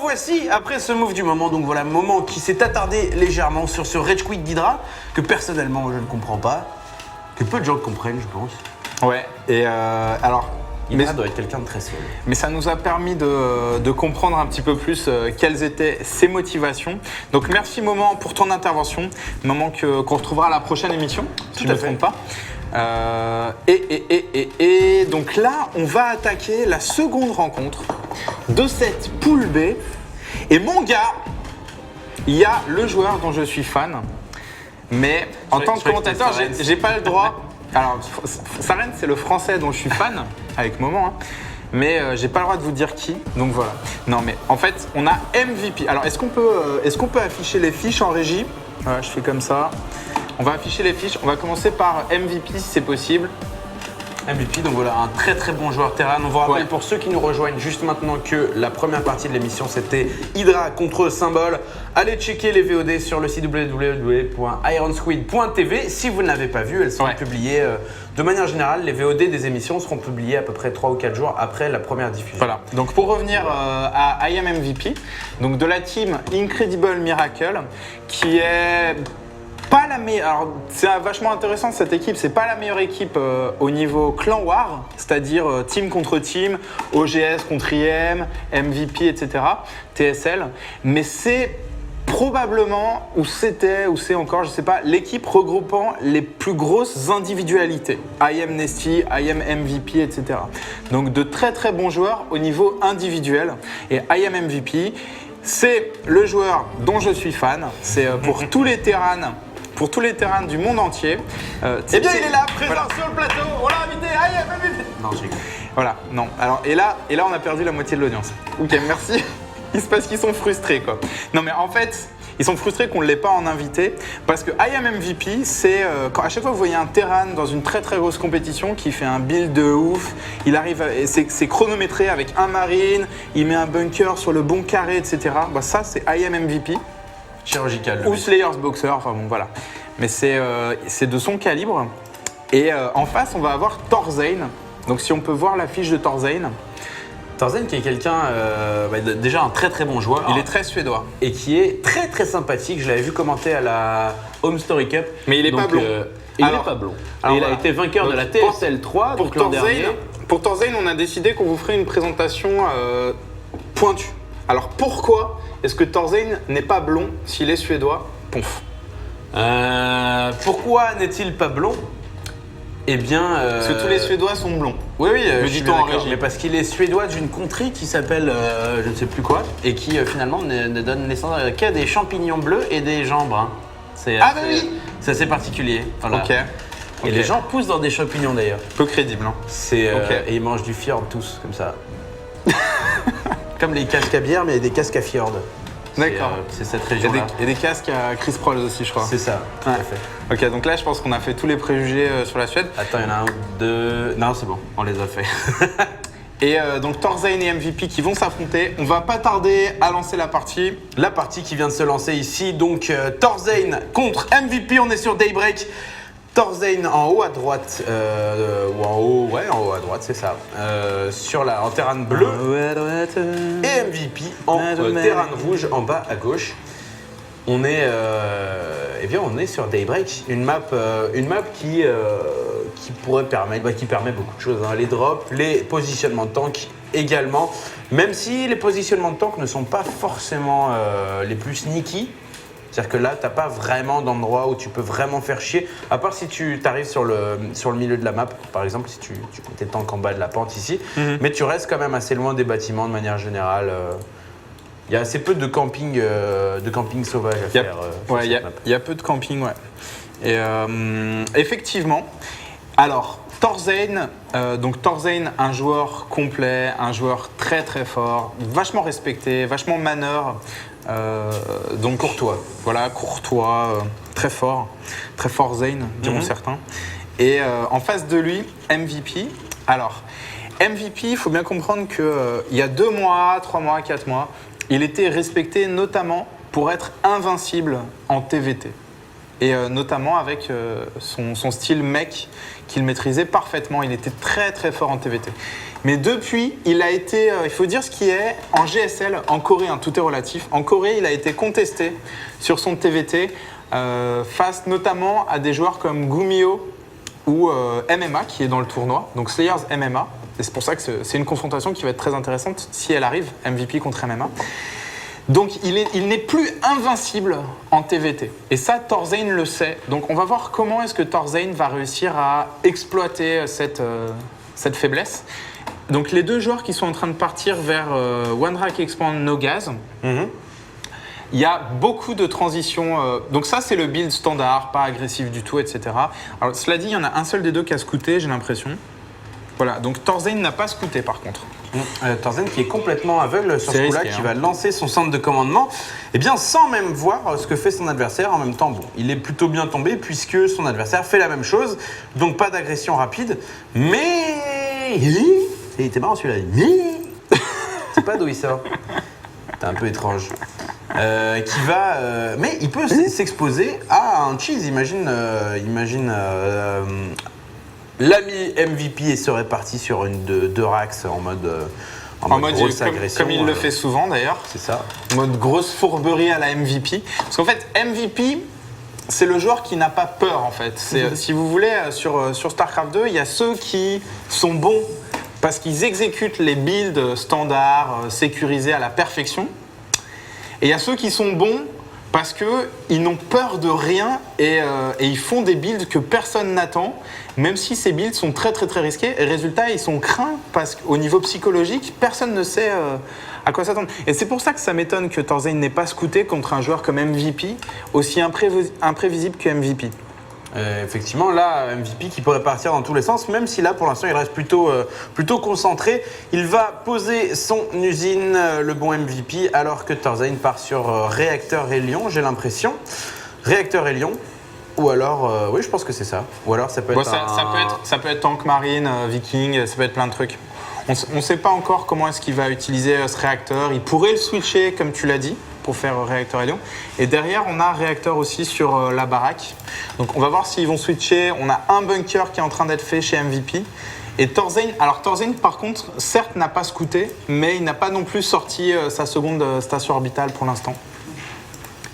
revoici après ce move du moment. Donc voilà, moment qui s'est attardé légèrement sur ce Rage Quit d'Hydra, que personnellement je ne comprends pas, que peu de gens comprennent, je pense. Ouais, et alors... Hydra doit être quelqu'un de très seul. Mais ça nous a permis de comprendre un petit peu plus quelles étaient ses motivations. Donc merci Moment pour ton intervention. Moment qu'on retrouvera à la prochaine émission, si je ne me trompe pas. Et donc là, on va attaquer la seconde rencontre de cette poule B. Et mon gars, il y a le joueur dont je suis fan. Mais en tant que commentateur, j'ai pas le droit. Alors, Saren, c'est le français dont je suis fan, avec Moment, hein. Mais j'ai pas le droit de vous dire qui, donc voilà. Non, mais en fait, on a MVP. Alors, est-ce qu'on peut afficher les fiches en régie? Voilà, je fais comme ça. On va afficher les fiches. On va commencer par MVP si c'est possible. MVP, donc voilà, un très très bon joueur Terran. On vous rappelle pour ceux qui nous rejoignent juste maintenant que la première partie de l'émission c'était Hydra contre Symbol. Allez checker les VOD sur le site www.ironsquid.tv. Si vous ne l'avez pas vu, elles seront publiées de manière générale. Les VOD des émissions seront publiées à peu près 3 ou 4 jours après la première diffusion. Voilà, donc pour revenir à I Am MVP, donc de la team Incredible Miracle, qui est... pas la meilleure. Alors, c'est vachement intéressant cette équipe. C'est pas la meilleure équipe au niveau clan war, c'est-à-dire team contre team, OGS contre IM, MVP, etc. TSL. Mais c'est probablement, ou c'est encore, je sais pas, l'équipe regroupant les plus grosses individualités. IM Nesty, IM MVP, etc. Donc de très très bons joueurs au niveau individuel. Et IM MVP, c'est le joueur dont je suis fan. C'est pour tous les terrains. Pour tous les terrains du monde entier. Eh bien, il est là, présent sur le plateau. On l'a invité. Non, je rigole. Voilà, non. Alors, et là, on a perdu la moitié de l'audience. Ok, merci. Il se passe qu'ils sont frustrés, quoi. Non, mais en fait, ils sont frustrés qu'on ne l'ait pas en invité. Parce que I Am MVP, c'est à chaque fois que vous voyez un Terran dans une très très grosse compétition qui fait un build de ouf, il arrive, c'est chronométré avec un marine, il met un bunker sur le bon carré, etc. Bah, ça, c'est I Am MVP. Chirurgical. Ou Slayer's Boxer, enfin bon voilà. Mais c'est de son calibre. Et en face, on va avoir Torzane. Donc si on peut voir la fiche de Torzane. Torzane qui est quelqu'un, déjà un très très bon joueur. Il est très suédois. Et qui est très très sympathique. Je l'avais vu commenter à la Home Story Cup. Mais il est pas blond. Il n'est pas blond. Il a été vainqueur de la TSL 3 pour Torzane. Pour Torzane, on a décidé qu'on vous ferait une présentation pointue. Alors pourquoi est-ce que Torzane n'est pas blond s'il est suédois? Ponf. Pourquoi n'est-il pas blond? Eh bien... Parce que tous les Suédois sont blonds. Oui, je dis en régie. Mais parce qu'il est suédois d'une contrée qui s'appelle je ne sais plus quoi et qui finalement ne donne naissance qu'à des champignons bleus et des gens bruns. C'est assez particulier. Voilà. Ok. Et les gens poussent dans des champignons d'ailleurs. Peu crédible, hein. Et ils mangent du fjord tous, comme ça. Comme les casques à bière, mais des casques à fjord. D'accord. C'est cette région-là. Et des casques à Chris Prolls aussi, je crois. C'est ça, tout à fait. Ok, donc là, je pense qu'on a fait tous les préjugés sur la Suède. Attends, il y en a un, deux... Non, c'est bon, on les a fait. Et donc Torzane et MVP qui vont s'affronter. On va pas tarder à lancer la partie. La partie qui vient de se lancer ici. Donc Torzane contre MVP, on est sur Daybreak. Torzane en haut à droite, ou en haut à droite, c'est ça, en terrain bleu, et MVP en terrain rouge en bas à gauche. On est sur Daybreak, une map qui pourrait permettre, qui permet beaucoup de choses, hein. Les drops, les positionnements de tank également, même si les positionnements de tank ne sont pas forcément les plus sneaky. C'est-à-dire que là, tu n'as pas vraiment d'endroit où tu peux vraiment faire chier, à part si tu arrives sur le milieu de la map, par exemple, si tu mets tes tanks en bas de la pente ici, mais tu restes quand même assez loin des bâtiments de manière générale. Il y a assez peu de camping sauvage à faire. Il y a peu de camping, ouais. Et effectivement, alors Torzane, un joueur complet, un joueur très très fort, vachement respecté, vachement maneur. Donc courtois, voilà, courtois, très fort Zane, diront certains. Et en face de lui, MVP. Alors, MVP, il faut bien comprendre qu'il y a 2 mois, 3 mois, 4 mois, il était respecté notamment pour être invincible en TVT. Et notamment avec son style mech qu'il maîtrisait parfaitement. Il était très très fort en TVT. Mais depuis, il a été, il faut dire ce qui est, en GSL, en Corée, hein, tout est relatif. En Corée, il a été contesté sur son TVT face notamment à des joueurs comme Gumio ou MMA qui est dans le tournoi, donc Slayers MMA. Et c'est pour ça que c'est une confrontation qui va être très intéressante si elle arrive, MVP contre MMA. Donc il n'est plus invincible en TVT. Et ça, Torzane le sait. Donc on va voir comment est-ce que Torzane va réussir à exploiter cette faiblesse. Donc les deux joueurs qui sont en train de partir vers One Rack Expand No Gaz, il y a beaucoup de transitions. Donc ça, c'est le build standard, pas agressif du tout, etc. Alors cela dit, il y en a un seul des deux qui a scouté, j'ai l'impression. Voilà, donc Torzane n'a pas scouté par contre. Torzane qui est complètement aveugle sur C'est ce coup-là, risqué, qui hein. va lancer son centre de commandement, et bien sans même voir ce que fait son adversaire. En même temps, bon, il est plutôt bien tombé puisque son adversaire fait la même chose, donc pas d'agression rapide, mais... Il était marrant celui-là, mais... C'est pas d'où il sort. C'est un peu étrange. Qui va... mais il peut s'exposer à un cheese, imagine l'ami MVP serait parti sur une de 2 racks en mode grosse agression. Comme il le fait souvent d'ailleurs. C'est ça. En mode grosse fourberie à la MVP. Parce qu'en fait, MVP, c'est le joueur qui n'a pas peur en fait. Si vous voulez, sur StarCraft 2, il y a ceux qui sont bons parce qu'ils exécutent les builds standards, sécurisés à la perfection. Et il y a ceux qui sont bons parce qu'ils n'ont peur de rien et ils font des builds que personne n'attend, même si ces builds sont très très très risqués. Et résultat, ils sont craints parce qu'au niveau psychologique, personne ne sait à quoi s'attendre. Et c'est pour ça que ça m'étonne que Torzane n'ait pas scouté contre un joueur comme MVP, aussi imprévisible que MVP. Effectivement, là, MVP qui pourrait partir dans tous les sens, même si là, pour l'instant, il reste plutôt concentré. Il va poser son usine, le bon MVP, alors que Torzane part sur Réacteur et Lion, j'ai l'impression. Réacteur et Lion, ou alors, oui, je pense que c'est ça. Ou alors, ça peut être Ça peut être Tank Marine, Viking, ça peut être plein de trucs. On ne sait pas encore comment est-ce qu'il va utiliser ce réacteur. Il pourrait le switcher, comme tu l'as dit, pour faire Réacteur et Lion. Et derrière, on a Réacteur aussi sur la baraque. Donc on va voir s'ils vont switcher. On a un bunker qui est en train d'être fait chez MVP. Et Torzane, alors Torzane par contre, certes n'a pas scouté, mais il n'a pas non plus sorti sa seconde station orbitale pour l'instant.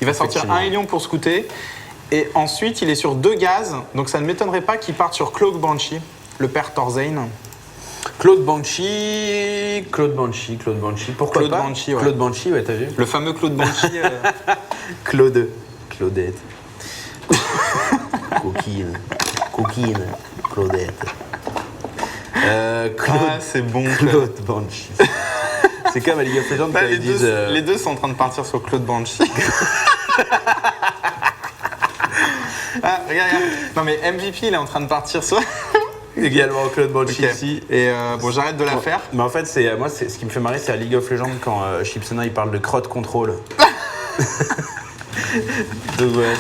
Il va sortir un Hélion pour scouter. Et ensuite, il est sur 2 gaz. Donc ça ne m'étonnerait pas qu'il parte sur Cloak Banshee, le père Torzane. Claude Banshee, pourquoi Claude pas Banshee, ouais. Claude Banshee, ouais, t'as vu. Le fameux Claude Banshee. Claudette. Coquine, Claudette. C'est bon. Claude Banshee. C'est comme à League of Legends quand ils disent... Les deux sont en train de partir sur Claude Banshee. Regarde. Non mais MVP, il est en train de partir sur... Également Claude Banshee ici. Et bon, j'arrête de la faire. Mais en fait, ce qui me fait marrer, c'est à League of Legends quand Chipsona il parle de crowd control. Donc ouais,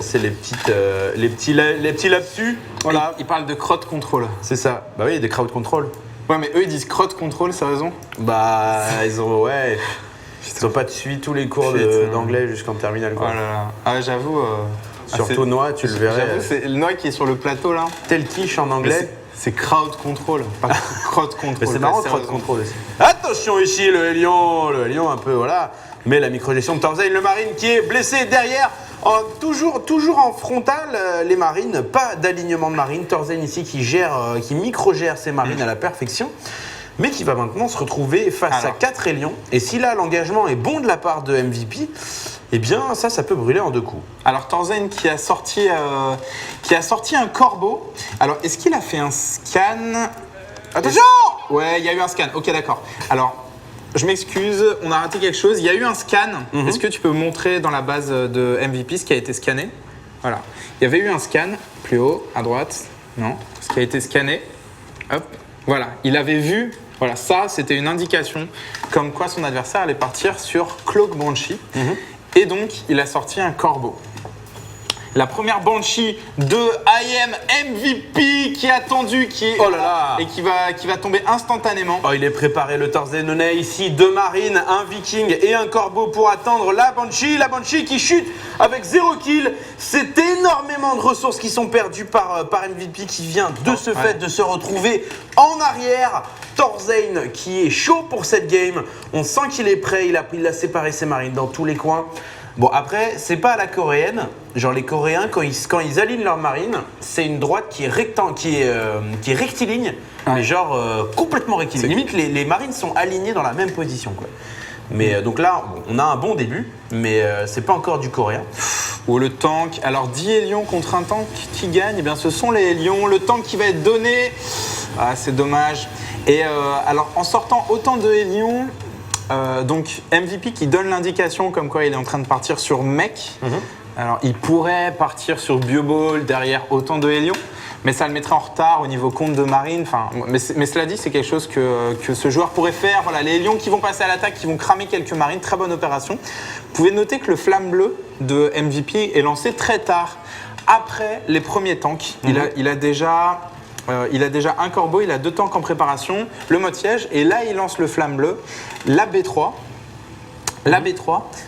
c'est les petits lapsus. Voilà. Il parle de crowd control. C'est ça. Bah oui, des crowd control. Ouais, mais eux ils disent crowd control, c'est raison. Bah ils ont pas suivi tous les cours d'anglais jusqu'en terminale quoi. Oh là là. Ah j'avoue. Surtout Noah, tu le verrais. J'avoue, c'est le Noah qui est sur le plateau là. Tel quiche en anglais. C'est crowd control, pas crowd control. Mais c'est marrant, crowd control aussi. Attention ici, le Hélion un peu, voilà. Mais la micro-gestion de Torzane, le Marine qui est blessé derrière. Toujours en frontal, les Marines, pas d'alignement de Marine. Torzane ici qui micro-gère ses Marines à la perfection. Mais qui va maintenant se retrouver face à 4 Hélions. Et si là, l'engagement est bon de la part de MVP, eh bien, ça peut brûler en 2 coups. Alors, Torzane qui a sorti un corbeau. Alors, est-ce qu'il a fait un scan? Attention! Ouais, il y a eu un scan. Ok, d'accord. Alors, je m'excuse, on a raté quelque chose. Il y a eu un scan. Est-ce que tu peux montrer dans la base de MVP ce qui a été scanné? Voilà. Il y avait eu un scan, plus haut, à droite. Non, ce qui a été scanné. Hop. Voilà. Il avait vu... Voilà, ça, c'était une indication comme quoi son adversaire allait partir sur Cloak Banshee. Et donc, il a sorti un corbeau. La première Banshee de IM MVP qui est attendue, et qui va tomber instantanément. Oh, il est préparé, le Torzane. On a ici 2 marines, un viking et un corbeau pour attendre la Banshee. La Banshee qui chute avec 0 kill. C'est énormément de ressources qui sont perdues par MVP qui vient de ce fait de se retrouver en arrière. Thorzane qui est chaud pour cette game. On sent qu'il est prêt, il a séparé ses marines dans tous les coins. Bon, après, c'est pas à la coréenne. Genre, les Coréens, quand ils alignent leurs marines, c'est une droite qui est rectiligne, mais genre complètement rectiligne. Limite, les marines sont alignées dans la même position, quoi. Mais donc là, on a un bon début, mais c'est pas encore du coréen. Ou le tank. Alors 10 hélions contre un tank qui gagne, eh bien ce sont les hélions. Le tank qui va être donné, c'est dommage. Et alors en sortant autant de hélions, donc MVP qui donne l'indication comme quoi il est en train de partir sur mech. Alors il pourrait partir sur Bioball derrière autant de hélions. Mais ça le mettrait en retard au niveau compte de marine. Enfin, mais cela dit, c'est quelque chose que ce joueur pourrait faire. Voilà, les lions qui vont passer à l'attaque, qui vont cramer quelques marines, très bonne opération. Vous pouvez noter que le flamme bleu de MVP est lancé très tard, après les premiers tanks. Il a déjà un corbeau, il a 2 tanks en préparation, le mode siège, et là il lance le flamme bleu, la B3,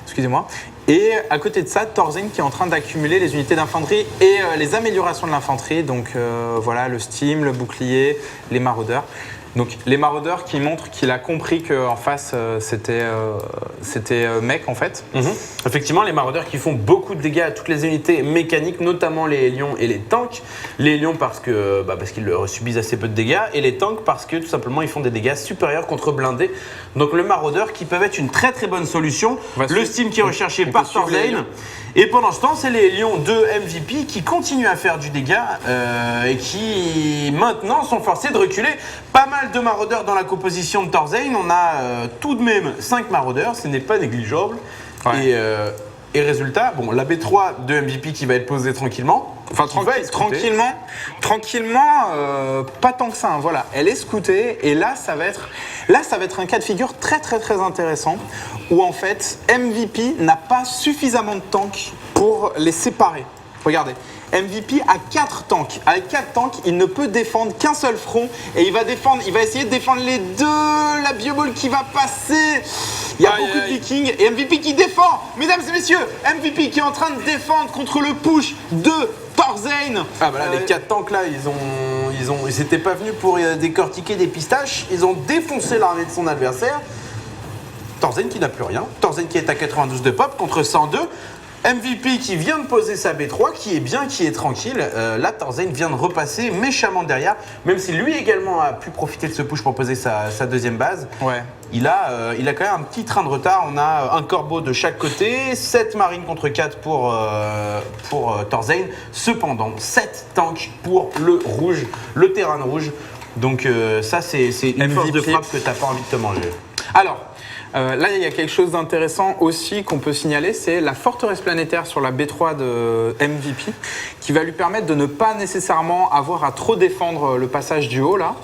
excusez-moi. Et à côté de ça, Thorzane qui est en train d'accumuler les unités d'infanterie et les améliorations de l'infanterie. Donc voilà, le steam, le bouclier, les maraudeurs. Donc les maraudeurs qui montrent qu'il a compris qu'en face, c'était mech en fait. Effectivement, les maraudeurs qui font beaucoup de dégâts à toutes les unités mécaniques, notamment les lions et les tanks. Les lions parce qu'ils subissent assez peu de dégâts, et les tanks parce que tout simplement ils font des dégâts supérieurs contre blindés. Donc le maraudeur qui peuvent être une très très bonne solution. Le steam qui est recherché par Thorzane. Et pendant ce temps, c'est les lions de MVP qui continuent à faire du dégât et qui maintenant sont forcés de reculer. Pas mal de maraudeurs dans la composition de Thorzane. On a tout de même 5 maraudeurs, ce n'est pas négligeable. Ouais. Et résultat, bon, la B3 de MVP qui va être posée tranquillement. Enfin, tranquillement, pas tant que ça. Hein, voilà, elle est scoutée et là, ça va être un cas de figure très très très intéressant où en fait MVP n'a pas suffisamment de tanks pour les séparer. Regardez. MVP a 4 tanks. Avec 4 tanks, il ne peut défendre qu'un seul front et il va essayer de défendre les 2. La Bioball qui va passer. Il y a beaucoup de vikings et MVP qui défend. Mesdames et messieurs, MVP qui est en train de défendre contre le push de Thorzane. Ah bah là, les 4 tanks là, ils s'étaient pas venus pour décortiquer des pistaches. Ils ont défoncé l'armée de son adversaire. Thorzane qui n'a plus rien. Thorzane qui est à 92 de pop contre 102. MVP qui vient de poser sa B3, qui est bien, qui est tranquille. Là, Thorzane vient de repasser méchamment derrière, même si lui également a pu profiter de ce push pour poser sa deuxième base. Ouais. Il a quand même un petit train de retard. On a un corbeau de chaque côté, 7 marines contre 4 pour Thorzane. Cependant, 7 tanks pour le rouge, le terrain rouge. Donc ça, c'est une force de frappe que tu n'as pas envie de te manger. Alors, là, il y a quelque chose d'intéressant aussi qu'on peut signaler, c'est la forteresse planétaire sur la B3 de MVP qui va lui permettre de ne pas nécessairement avoir à trop défendre le passage du haut là.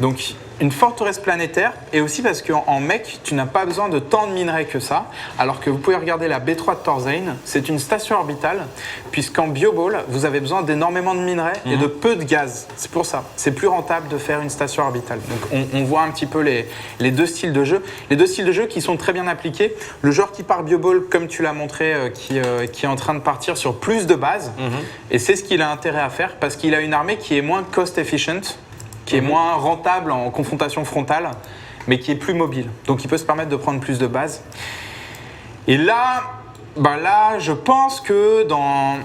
Donc une forteresse planétaire, et aussi parce qu'en mech, tu n'as pas besoin de tant de minerais que ça, alors que vous pouvez regarder la B3 de Thorzane, c'est une station orbitale, puisqu'en Bioball, vous avez besoin d'énormément de minerais et de peu de gaz. C'est pour ça, c'est plus rentable de faire une station orbitale. Donc on voit un petit peu les 2 styles de jeu. Les 2 styles de jeu qui sont très bien appliqués. Le joueur qui part Bioball, comme tu l'as montré, qui est en train de partir sur plus de bases, et c'est ce qu'il a intérêt à faire, parce qu'il a une armée qui est moins cost efficient, qui est moins rentable en confrontation frontale, mais qui est plus mobile. Donc il peut se permettre de prendre plus de bases. Et là, je pense que on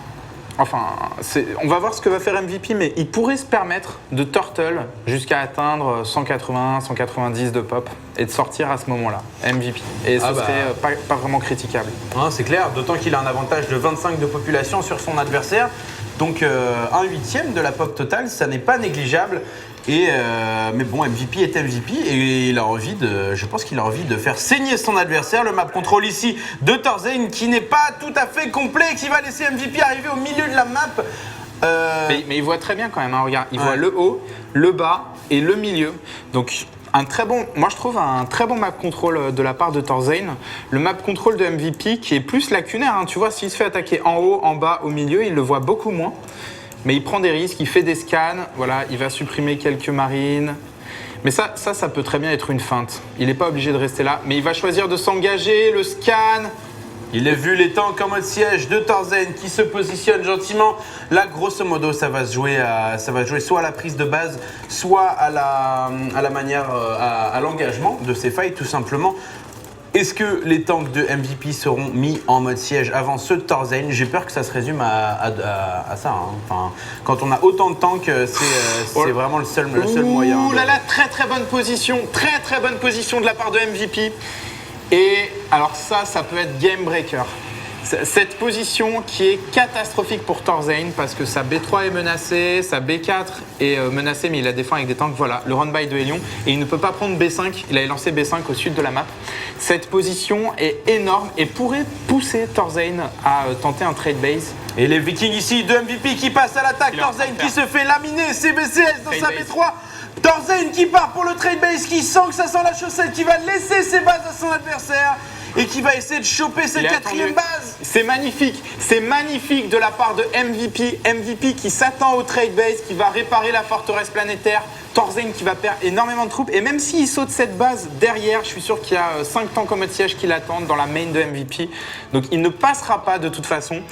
va voir ce que va faire MVP, mais il pourrait se permettre de turtle jusqu'à atteindre 180, 190 de pop et de sortir à ce moment-là, MVP. Et ce serait pas vraiment critiquable. Ah, c'est clair, d'autant qu'il a un avantage de 25 de population sur son adversaire. Donc un 8e de la pop totale, ça n'est pas négligeable. Mais bon, MVP est MVP et je pense qu'il a envie de faire saigner son adversaire. Le map control ici de Thorzane qui n'est pas tout à fait complet, qui va laisser MVP arriver au milieu de la map. Mais il voit très bien quand même, hein, regarde, il voit le haut, le bas et le milieu. Donc moi je trouve un très bon map control de la part de Thorzane. Le map control de MVP qui est plus lacunaire, hein, tu vois, s'il se fait attaquer en haut, en bas, au milieu, il le voit beaucoup moins. Mais il prend des risques, il fait des scans, voilà, il va supprimer quelques marines. Mais ça peut très bien être une feinte. Il n'est pas obligé de rester là, mais il va choisir de s'engager, le scan. Il est vu les tanks en mode siège de Thorzain qui se positionne gentiment. Là, grosso modo, ça va jouer soit à la prise de base, soit à la manière, à l'engagement de ces fights, tout simplement. Est-ce que les tanks de MVP seront mis en mode siège avant ceux de Thorzain? J'ai peur que ça se résume à ça. Hein. Enfin, quand on a autant de tanks, c'est vraiment le seul moyen. Ouh là là, très bonne position de la part de MVP. Et alors ça peut être game breaker. Cette position qui est catastrophique pour Thorzain parce que sa B3 est menacée, sa B4 est menacée mais il la défend avec des tanks. Voilà, le run-by de Helion et il ne peut pas prendre B5, il avait lancé B5 au sud de la map. Cette position est énorme et pourrait pousser Thorzain à tenter un trade base. Et les Vikings ici de MVP qui passent à l'attaque, Thorzain qui se fait laminer, CBCS dans sa B3. Thorzain qui part pour le trade base, qui sent que ça sent la chaussette, qui va laisser ses bases à son adversaire et qui va essayer de choper cette quatrième base. C'est magnifique de la part de MVP. MVP qui s'attend au trade base, qui va réparer la forteresse planétaire. Thorzain qui va perdre énormément de troupes. Et même s'il saute cette base derrière, je suis sûr qu'il y a 5 tanks en mode siège qui l'attendent dans la main de MVP. Donc il ne passera pas de toute façon.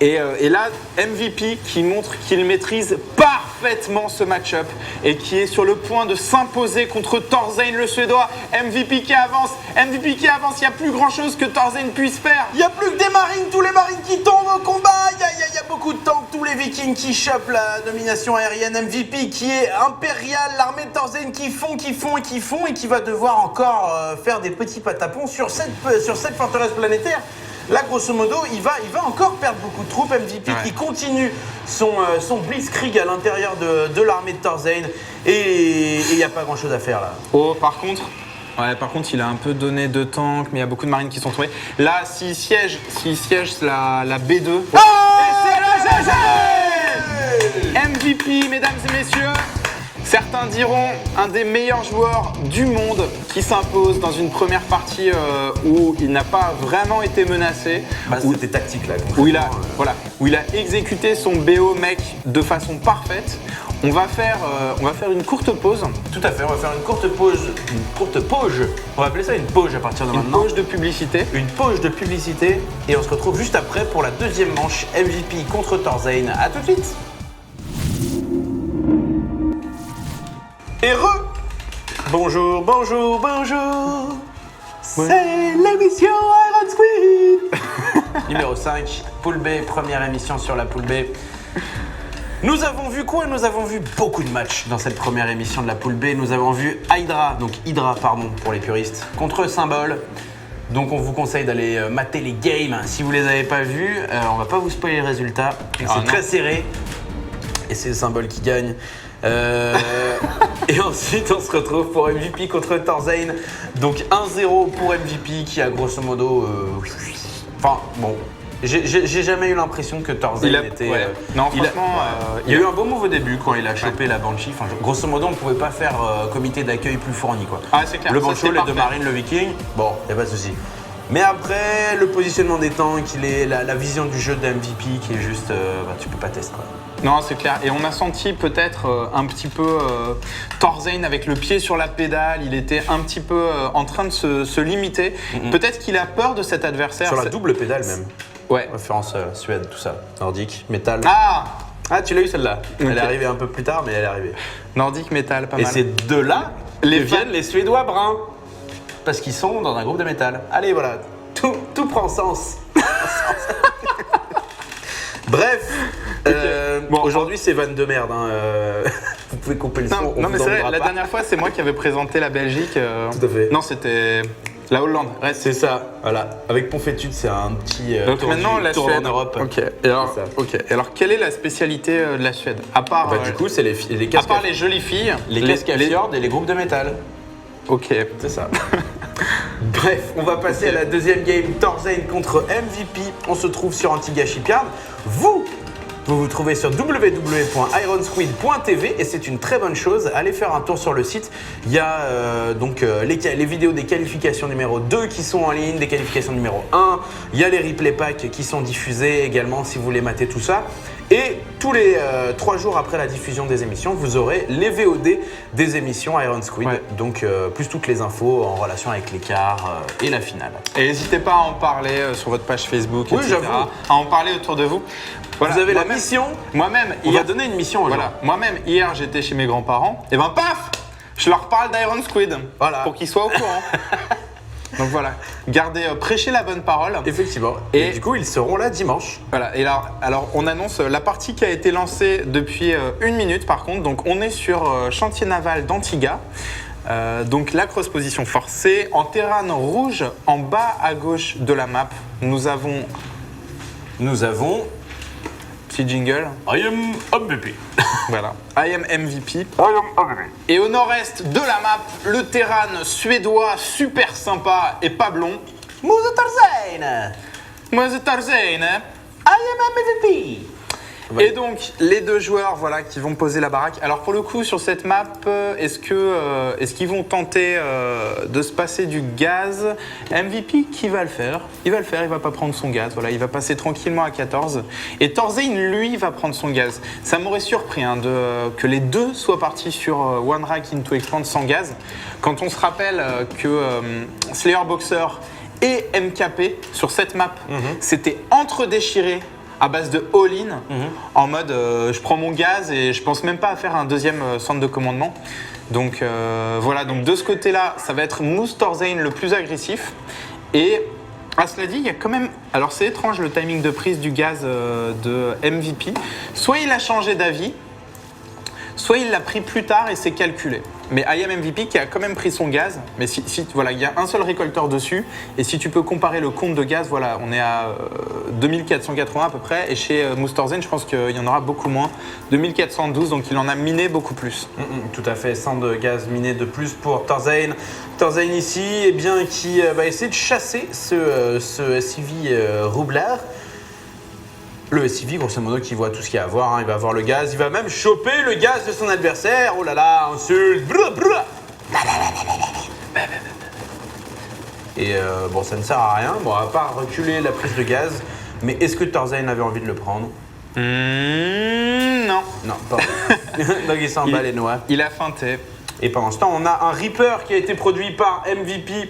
Et là, MVP qui montre qu'il maîtrise parfaitement ce match-up et qui est sur le point de s'imposer contre Thorzain le Suédois. MVP qui avance, il n'y a plus grand-chose que Thorzain puisse faire. Il n'y a plus que des marines, tous les marines qui tombent au combat. Il y a beaucoup de tanks, tous les Vikings qui chopent la domination aérienne. MVP qui est impérial, l'armée de Thorzain qui font et qui va devoir encore faire des petits patapons sur cette forteresse planétaire. Là, grosso modo, il va encore perdre beaucoup de troupes. MVP qui continue son blitzkrieg à l'intérieur de l'armée de Thorzain. Et il n'y a pas grand-chose à faire là. Oh, par contre, il a un peu donné de tanks, mais il y a beaucoup de marines qui sont tombées. Là, s'il siège la B2... Oh, et c'est la GG! MVP, mesdames et messieurs. Certains diront un des meilleurs joueurs du monde qui s'impose dans une première partie où il n'a pas vraiment été menacé. C'était tactique là. Où il a exécuté son BO mec de façon parfaite. On va faire une courte pause. Tout à fait, on va faire une courte pause. On va appeler ça une pause à partir de maintenant. Une pause de publicité. Une pause de publicité. Et on se retrouve juste après pour la deuxième manche MVP contre Thorzain. A tout de suite. Et bonjour. C'est l'émission Iron Squid. Numéro 5, Pool B, première émission sur la Pool B. Nous avons vu quoi? Nous avons vu beaucoup de matchs dans cette première émission de la Pool B. Nous avons vu Hydra pour les puristes, contre Symbol. Donc on vous conseille d'aller mater les games si vous les avez pas vus. On va pas vous spoiler les résultats. C'est très serré. Et c'est Symbol qui gagne. Et ensuite on se retrouve pour MVP contre Thorzain. Donc 1-0 pour MVP qui a grosso modo... Enfin bon, j'ai jamais eu l'impression que Thorzain était... Non, franchement, il y a eu un beau move au début quand il a chopé la Banshee. Enfin, grosso modo on ne pouvait pas faire comité d'accueil plus fourni quoi. Ah c'est clair. Le Banshee, les deux marines, le Viking, bon, y a pas de souci. Mais après, le positionnement des tanks, la vision du jeu de MVP qui est juste... tu peux pas tester quoi. Non, c'est clair. Et on a senti peut-être un petit peu Thorzain avec le pied sur la pédale. Il était un petit peu en train de se limiter. Peut-être qu'il a peur de cet adversaire. Sur la double pédale même. Ouais. Référence Suède, tout ça. Nordique, métal. Ah, tu l'as eu celle-là. Okay. Elle est arrivée un peu plus tard, mais elle est arrivée. Nordique, métal, pas mal. Et c'est de là que viennent les Suédois bruns. Parce qu'ils sont dans un groupe de métal. Allez, voilà. Tout prend sens. Bref. Bon, aujourd'hui c'est vanne de merde. Vous pouvez couper le son. Non mais c'est vrai, la dernière fois c'est moi qui avais présenté la Belgique. Tout à fait. Non, c'était la Hollande. C'est ça, voilà. Avec Ponfétude, c'est un petit donc maintenant la tour Suède en Europe. Ok. Et alors quelle est la spécialité de la Suède? À part du coup, c'est les à part les jolies filles, les cascafjords et les groupes de métal. Ok. C'est ça. Bref, on va passer à la deuxième game. Thorzain contre MVP. On se trouve sur Antigua Shipyard. Vous vous trouvez sur www.ironsquid.tv et c'est une très bonne chose. Allez faire un tour sur le site. Il y a les vidéos des qualifications numéro 2 qui sont en ligne, des qualifications numéro 1. Il y a les replay packs qui sont diffusés également si vous voulez mater tout ça. Et tous les 3 jours après la diffusion des émissions, vous aurez les VOD des émissions Iron Squid. Ouais. Donc plus toutes les infos en relation avec l'écart et la finale. Et n'hésitez pas à en parler sur votre page Facebook, Oui, etc. j'avoue. À en parler autour de vous. Voilà, Vous avez la moi-même- mission. Moi-même, On hier, va donner une mission aux gens. voilà, moi-même, hier, j'étais chez mes grands-parents. Et ben, paf, je leur parle d'Iron Squid. Voilà. Pour qu'ils soient au courant. Donc voilà, gardez, prêchez la bonne parole. Effectivement. Et Et- du coup, ils seront là dimanche. Voilà, et là, alors on annonce la partie qui a été lancée depuis 1 minute par contre. Donc on est sur chantier naval d'Antigua. Donc la cross-position forcée. En terrain rouge, en bas à gauche de la map, nous avons Nous avons petit jingle. I am MVP. Voilà, I am MVP. Et au nord-est de la map, le terrain suédois super sympa et pas blond. Muzo Tarzan. Moi, c'est Tarzan, hein. I am MVP. Et donc, les deux joueurs voilà, qui vont poser la baraque. Alors, pour le coup, sur cette map, est-ce qu'ils vont tenter de se passer du gaz? MVP, qui va le faire? Il va le faire, il va pas prendre son gaz. Voilà, il va passer tranquillement à 14. Et Torzain, lui, va prendre son gaz. Ça m'aurait surpris hein, que les deux soient partis sur One Rack into Expand sans gaz. Quand on se rappelle que Slayer Boxer et MKP, sur cette map, c'était entre-déchiré à base de all-in, en mode je prends mon gaz et je pense même pas à faire un deuxième centre de commandement. Donc voilà, donc de ce côté-là, ça va être Moose Torzain le plus agressif. Et à cela dit, il y a quand même... Alors c'est étrange le timing de prise du gaz de MVP. Soit il a changé d'avis, soit il l'a pris plus tard et c'est calculé. Mais I am MVP qui a quand même pris son gaz, mais voilà, il y a un seul récolteur dessus, et si tu peux comparer le compte de gaz, voilà, on est à 2480 à peu près, et chez Moustorzen, je pense qu'il y en aura beaucoup moins, 2412, donc il en a miné beaucoup plus. Tout à fait, 100 de gaz miné de plus pour Tarzan. Tarzan ici, eh bien, qui va essayer de chasser ce SUV roublard. Le SUV, grosso modo, qui voit tout ce qu'il y a à voir. Hein. Il va voir le gaz, il va même choper le gaz de son adversaire. Oh là là, insulte. Et bon, ça ne sert à rien, bon, à part reculer la prise de gaz. Mais est-ce que Tarzan avait envie de le prendre? Non. Non, pas. Donc il s'en bat les noix. Il a feinté. Et pendant ce temps, on a un Reaper qui a été produit par MVP.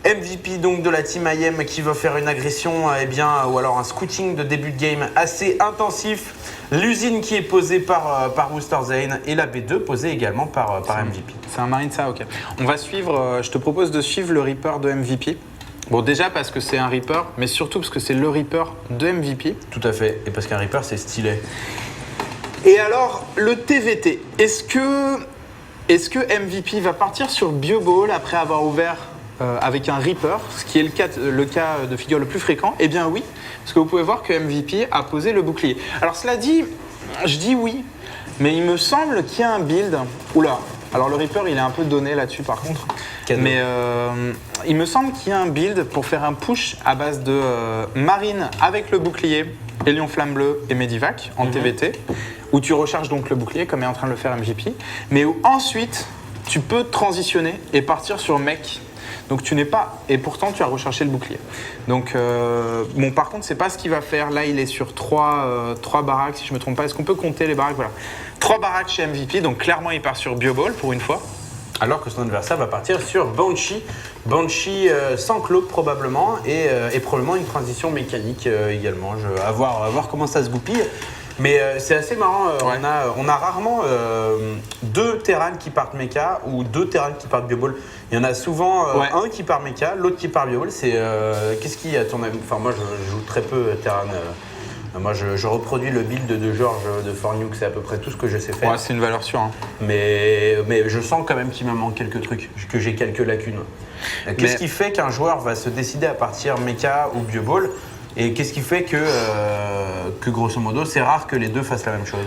MVP donc de la team IM qui va faire une agression ou alors un scouting de début de game assez intensif. L'usine qui est posée par Wusterzane et la B2 posée également par MVP. C'est un marine ça, ok. On va suivre, je te propose de suivre le Reaper de MVP. Bon, déjà parce que c'est un Reaper, mais surtout parce que c'est le Reaper de MVP. Tout à fait, et parce qu'un Reaper c'est stylé. Et alors, le TVT, est-ce que MVP va partir sur BioBall après avoir ouvert avec un Reaper, ce qui est le cas de figure le plus fréquent? Eh bien oui, parce que vous pouvez voir que MVP a posé le bouclier. Alors cela dit, je dis oui, mais il me semble qu'il y a un build... Oula, alors le Reaper il est un peu donné là-dessus par contre. Cadeau. Mais il me semble qu'il y a un build pour faire un push à base de Marine avec le bouclier, Hélion Flamme Bleue et Medivac en TVT, où tu recharges donc le bouclier comme est en train de le faire MVP, mais où ensuite tu peux transitionner et partir sur mech. Donc tu n'es pas... Et pourtant, tu as recherché le bouclier. Donc, bon, par contre, c'est pas ce qu'il va faire. Là, il est sur 3 baraques, si je me trompe pas. Est-ce qu'on peut compter les baraques? Voilà. 3 baraques chez MVP. Donc, clairement, il part sur BioBall pour une fois. Alors que son adversaire va partir sur Banshee. Banshee sans clope probablement et probablement une transition mécanique également. À voir comment ça se goupille. Mais c'est assez marrant, Ouais. on a rarement 2 Terran qui partent mecha ou 2 Terran qui partent BioBall. Il y en a souvent Ouais. un qui part mecha, l'autre qui part BioBall. C'est qu'est-ce qui à ton avis? Enfin moi je joue très peu Terran. Moi je reproduis le build de George de Fornuke, c'est à peu près tout ce que je sais faire. Ouais, c'est une valeur sûre. Hein. Mais je sens quand même qu'il me manque quelques trucs, que j'ai quelques lacunes. Qu'est-ce qui fait qu'un joueur va se décider à partir mecha ou BioBall? Et qu'est-ce qui fait que grosso modo, c'est rare que les deux fassent la même chose?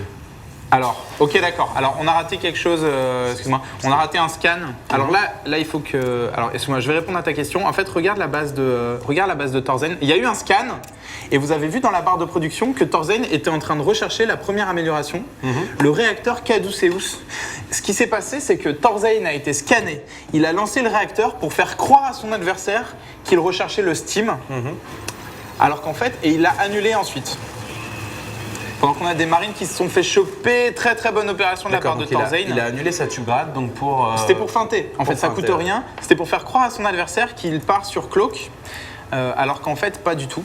Alors, ok, d'accord. Alors, on a raté quelque chose, excuse-moi. On a raté un scan. Alors là, il faut que... Alors, excuse-moi, je vais répondre à ta question. En fait, regarde la base de Tarzan. Il y a eu un scan, et vous avez vu dans la barre de production que Tarzan était en train de rechercher la première amélioration, le réacteur Caduceus. Ce qui s'est passé, c'est que Tarzan a été scanné. Il a lancé le réacteur pour faire croire à son adversaire qu'il recherchait le Steam, alors qu'en fait, et il l'a annulé ensuite. Pendant qu'on a des Marines qui se sont fait choper, très très bonne opération de la part de donc Thorzane. il a annulé sa Tugrad donc pour. C'était pour feinter. En fait, ça feinter, coûte rien. C'était pour faire croire à son adversaire qu'il part sur Cloak, alors qu'en fait, pas du tout.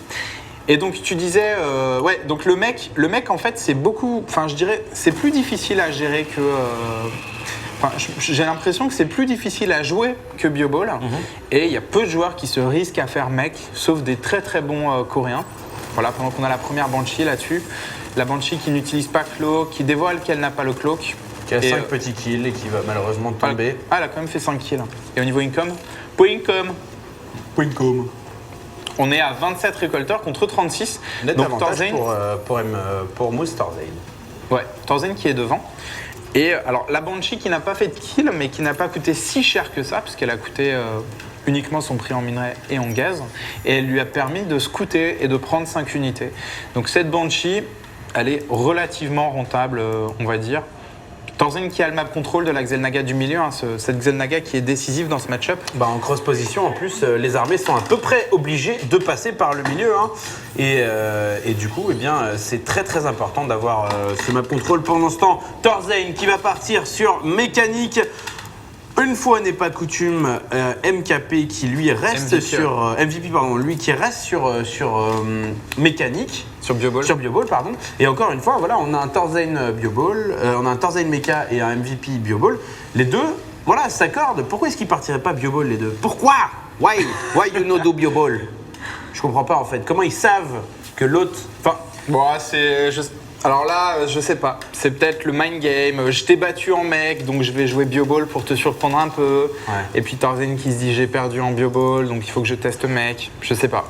Et donc, tu disais, ouais, donc le mec, en fait, c'est beaucoup. Enfin, je dirais, c'est plus difficile à gérer que. Enfin, j'ai l'impression que c'est plus difficile à jouer que Bioball. Et il y a peu de joueurs qui se risquent à faire mec, sauf des très très bons Coréens. Voilà, pendant qu'on a la première Banshee là-dessus. La Banshee qui n'utilise pas Cloak, qui dévoile qu'elle n'a pas le Cloak. Qui a 5 petits kills et qui va malheureusement tomber. Ah, elle a quand même fait 5 kills. Et au niveau income, Point.com. On est à 27 récolteurs contre 36. Net donc avantage Thorzane, pour Moose Thorzane. ouais, Thorzane qui est devant. Et alors la Banshee qui n'a pas fait de kill, mais qui n'a pas coûté si cher que ça, puisqu'elle a coûté uniquement son prix en minerai et en gaz. Et elle lui a permis de scouter et de prendre 5 unités. Donc cette Banshee, elle est relativement rentable, on va dire. Thorzane qui a le map control de la Xel'Naga du milieu, hein, cette Xel'Naga qui est décisive dans ce match-up. Bah, en cross position, en plus, les armées sont à peu près obligées de passer par le milieu. Hein. Et du coup, eh bien, c'est très très important d'avoir ce map control. Pendant ce temps, Thorzane qui va partir sur mécanique. Une fois n'est pas coutume, MKP qui lui reste sur MVP, pardon, lui qui reste sur mécanique. Sur Bioball. Sur Bioball, pardon. Et encore une fois, voilà, on a un Thorzane Bioball, on a un Thorzane Mecha et un MVP Bioball. Les deux, voilà, s'accordent. Pourquoi est-ce qu'ils partiraient pas Bioball les deux? Pourquoi? Why you know do Bioball? Je comprends pas en fait. Comment ils savent que l'autre. Enfin, bon, alors là, je sais pas. C'est peut-être le mind game. Je t'ai battu en mec, donc je vais jouer Bioball pour te surprendre un peu. Ouais. Et puis Thorzane qui se dit j'ai perdu en Bioball, donc il faut que je teste mec. Je sais pas.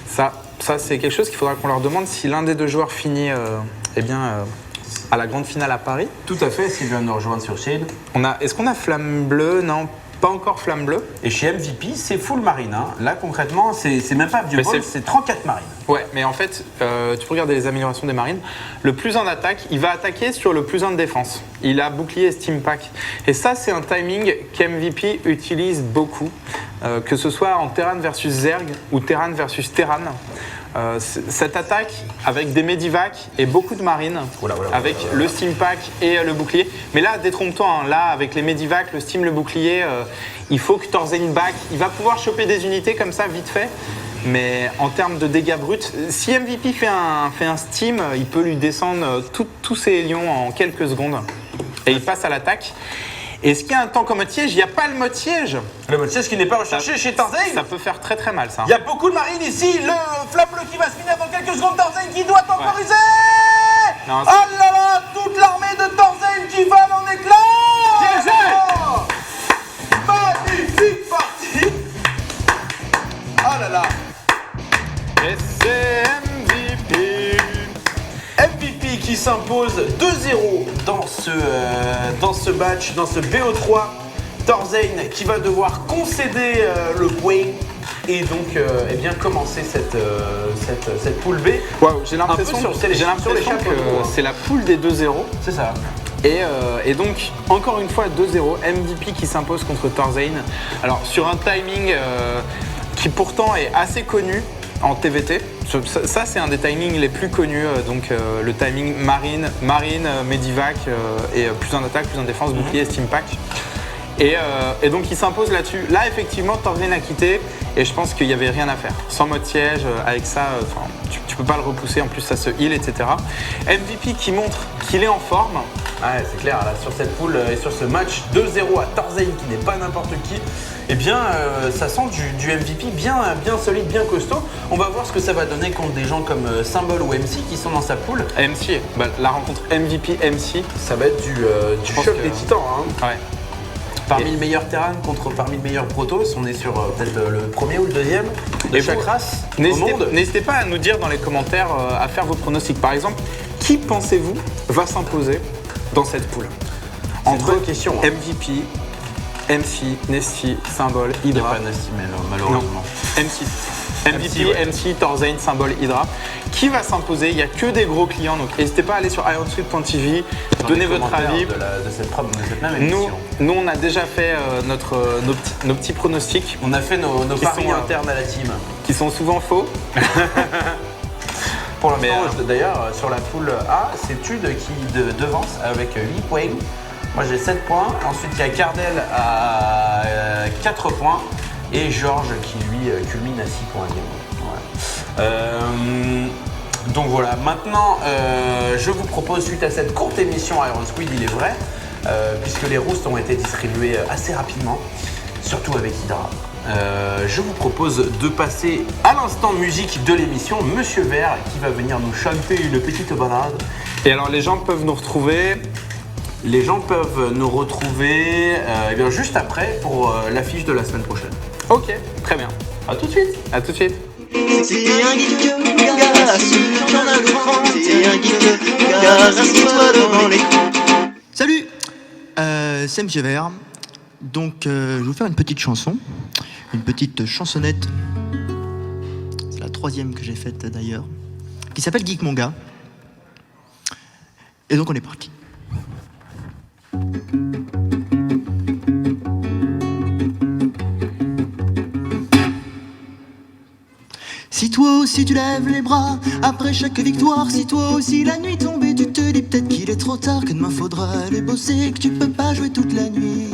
Ça c'est quelque chose qu'il faudra qu'on leur demande si l'un des deux joueurs finit à la grande finale à Paris. Tout à fait, s'ils viennent nous rejoindre sur Shade. Est-ce qu'on a Flamme Bleue? Non, pas encore Flamme Bleue. Et chez MVP, c'est full marine. Hein. Là, concrètement, c'est même pas Bioball, c'est 34 marines. Ouais, mais en fait, tu peux regarder les améliorations des marines. Le plus 1 d'attaque, il va attaquer sur le plus 1 de défense. Il a bouclier et steam pack. Et ça, c'est un timing qu'MVP utilise beaucoup. Que ce soit en Terran versus Zerg ou Terran versus Terran. Cette attaque avec des Medivac et beaucoup de marines, avec le steam pack et le bouclier. Mais là, détrompe-toi, hein, là, avec les Medivac, le steam, le bouclier, il faut que Thorzane back. Il va pouvoir choper des unités comme ça, vite fait. Mais en termes de dégâts bruts, si MVP fait un steam, il peut lui descendre tous ses hélions en quelques secondes. Et il passe à l'attaque. Est-ce qu'il y a un temps comme mode siège? Il n'y a pas le mode siège. Le mode siège qui n'est pas recherché chez Thorzane. Ça peut faire très très mal ça. Il y a beaucoup de marines ici. Le flamme bleu qui va se finir dans quelques secondes. Thorzane qui doit temporiser. Non, oh là là, toute l'armée de Thorzane qui vole en éclats. Magnifique partie. Oh là là. Et c'est MVP. MVP qui s'impose 2-0 dans ce match, dans ce BO3. Thorzane qui va devoir concéder le point et donc eh bien commencer cette poule B. Wow, j'ai l'impression que que c'est la poule des 2-0. C'est ça. Et donc, encore une fois, 2-0, MVP qui s'impose contre Thorzane. Alors, sur un timing qui pourtant est assez connu en TVT. Ça, c'est un des timings les plus connus. Donc, le timing marine, Medivac et plus en attaque, plus en défense, bouclier, steam pack. Et donc, il s'impose là-dessus. Là, effectivement, Thorzane a quitté et je pense qu'il n'y avait rien à faire. Sans mode siège, avec ça, tu peux pas le repousser. En plus, ça se heal, etc. MVP qui montre qu'il est en forme. Ouais, c'est clair, là, sur cette poule et sur ce match 2-0 à Thorzane qui n'est pas n'importe qui, eh bien, ça sent du MVP bien solide, bien costaud. On va voir ce que ça va donner contre des gens comme Symbol ou MC qui sont dans sa poule. MC, la rencontre MVP-MC. Ça va être du choc des titans. Hein. Ouais. Parmi le meilleur Terran contre parmi le meilleur Protoss, on est sur peut-être le premier ou le deuxième de chaque race au monde. N'hésitez pas à nous dire dans les commentaires, à faire vos pronostics. Par exemple, qui pensez-vous va s'imposer dans cette poule? Entre question, hein. MVP, MC, Nesty, Symbol, Hydra. Pas Nesty, malheureusement. MC. MC, Thorzane, Symbol, Hydra. Qui va s'imposer? Il n'y a que des gros clients, donc n'hésitez pas à aller sur IronSuite.tv, donnez votre avis. De cette même émission. Nous, on a déjà fait nos petits pronostics. On a fait nos paris internes à la team. Qui sont souvent faux. Pour l'instant, Mais, d'ailleurs, sur la poule A, c'est Tude qui devance avec 8 points. Moi j'ai 7 points. Ensuite, il y a Cardel à 4 points. Et Georges qui lui culmine à 6 points également. Donc voilà, maintenant je vous propose, suite à cette courte émission Iron Squid, il est vrai, puisque les roustes ont été distribués assez rapidement, surtout avec Hydra, je vous propose de passer à l'instant musique de l'émission, Monsieur Vert qui va venir nous chanter une petite balade. Et alors les gens peuvent nous retrouver eh bien, juste après pour l'affiche de la semaine prochaine. Ok, très bien. A tout de suite. À tout de suite. C'est un geek, mon gars, assume qu'il y en a le cran. C'est un geek, mon gars, assieds-toi devant l'écran. Salut, c'est Monsieur Vert. Donc, je vais vous faire une petite chanson, une petite chansonnette. C'est la 3e que j'ai faite d'ailleurs, qui s'appelle Geek Mon gars. Et donc, on est parti. Si toi aussi tu lèves les bras après chaque victoire, si toi aussi la nuit tombée tu te dis peut-être qu'il est trop tard, que demain faudra aller bosser, que tu peux pas jouer toute la nuit.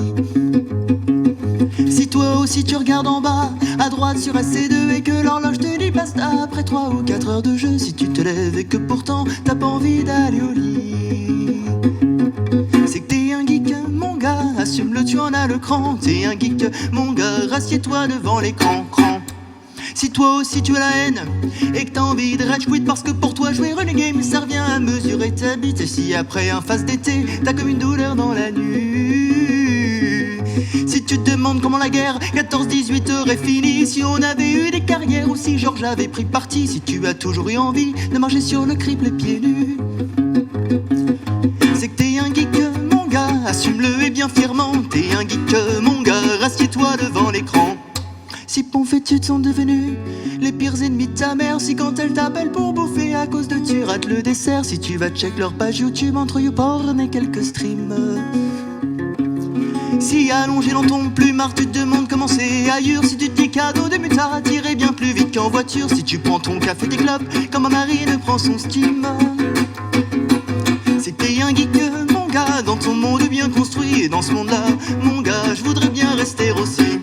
Si toi aussi tu regardes en bas, à droite sur AC2 et que l'horloge te dit basta après 3 ou 4 heures de jeu, si tu te lèves et que pourtant t'as pas envie d'aller au lit, c'est que t'es un geek mon gars, assume-le, tu en as le cran. T'es un geek mon gars, rassieds-toi devant l'écran, cran. Si toi aussi tu as la haine et que t'as envie de rage quit parce que pour toi jouer Renegade ça revient à mesurer ta bite, et si après un phase d'été t'as comme une douleur dans la nuit, si tu te demandes comment la guerre 14-18 heures est finie, si on avait eu des carrières ou si Georges avait pris parti, si tu as toujours eu envie de marcher sur le crible les pieds nus, c'est que t'es un geek mon gars, assume-le et bien fièrement. T'es un geek mon gars, rassieds-toi devant l'écran. Si pompes et tu sont devenus les pires ennemis de ta mère, si quand elle t'appelle pour bouffer à cause de tu rates le dessert, si tu vas check leur page YouTube entre YouPorn et quelques streams, si allongé dans ton plumard tu te demandes comment c'est ailleurs, si tu te dis cadeau de mutard t'irais bien plus vite qu'en voiture, si tu prends ton café tes clopes comme un marine prend son steam, c'est que t'es un geek mon gars dans ton monde bien construit, et dans ce monde là mon gars je voudrais bien rester aussi.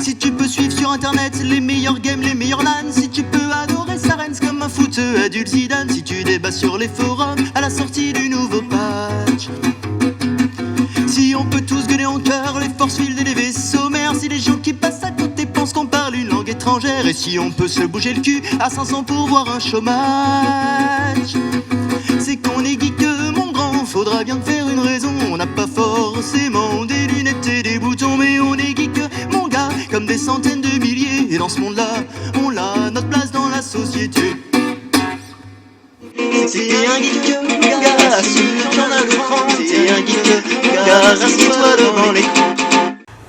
Si tu peux suivre sur internet les meilleurs games, les meilleurs LAN, si tu peux adorer Sarens comme un foot adulte Zidane, si tu débats sur les forums à la sortie du nouveau patch, si on peut tous gueuler en chœur les force field et les vaisseaux mers, si les gens qui passent à côté pensent qu'on parle une langue étrangère, et si on peut se bouger le cul à 500 pour voir un chômage, c'est qu'on est geek mon grand, faudra bien te faire une raison. On n'a pas forcément des lunettes et des boutons, mais on est geek mon gars, comme des centaines de milliers, et dans ce monde-là, on a notre place dans la société. C'est un geek mon gars, assume qu'il y en a le cran. C'est un geek mon gars, rassieds-toi devant l'écran.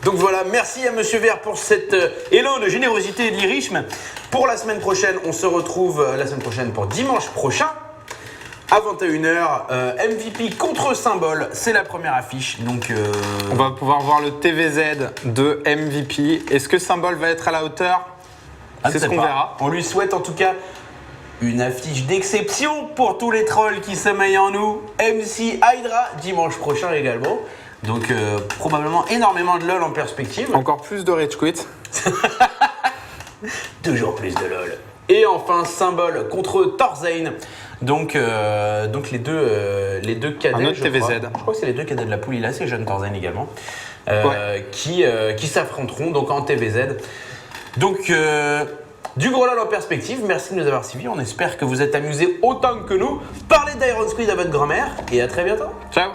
Donc voilà, merci à Monsieur Vert pour cet élan de générosité et de lyrisme. Pour la semaine prochaine, on se retrouve la semaine prochaine pour dimanche prochain. À 21h, MVP contre Symbol, c'est la première affiche. Donc, On va pouvoir voir le TVZ de MVP. Est-ce que Symbol va être à la hauteur? C'est ce qu'on verra. On lui souhaite en tout cas une affiche d'exception pour tous les trolls qui sommeillent en nous. MC Hydra, dimanche prochain également. Donc probablement énormément de LOL en perspective. Encore plus de Rage Quit. Toujours plus de LOL. Et enfin, Symbol contre Torzane. Donc les deux cadets, Un autre TVZ. Je crois que c'est les deux cadets de la poule, il est assez jeune, Torzane également, qui s'affronteront donc en TVZ. Donc du gros LOL en perspective, merci de nous avoir suivis, on espère que vous êtes amusés autant que nous. Parlez d'Iron Squid à votre grand-mère et à très bientôt. Ciao.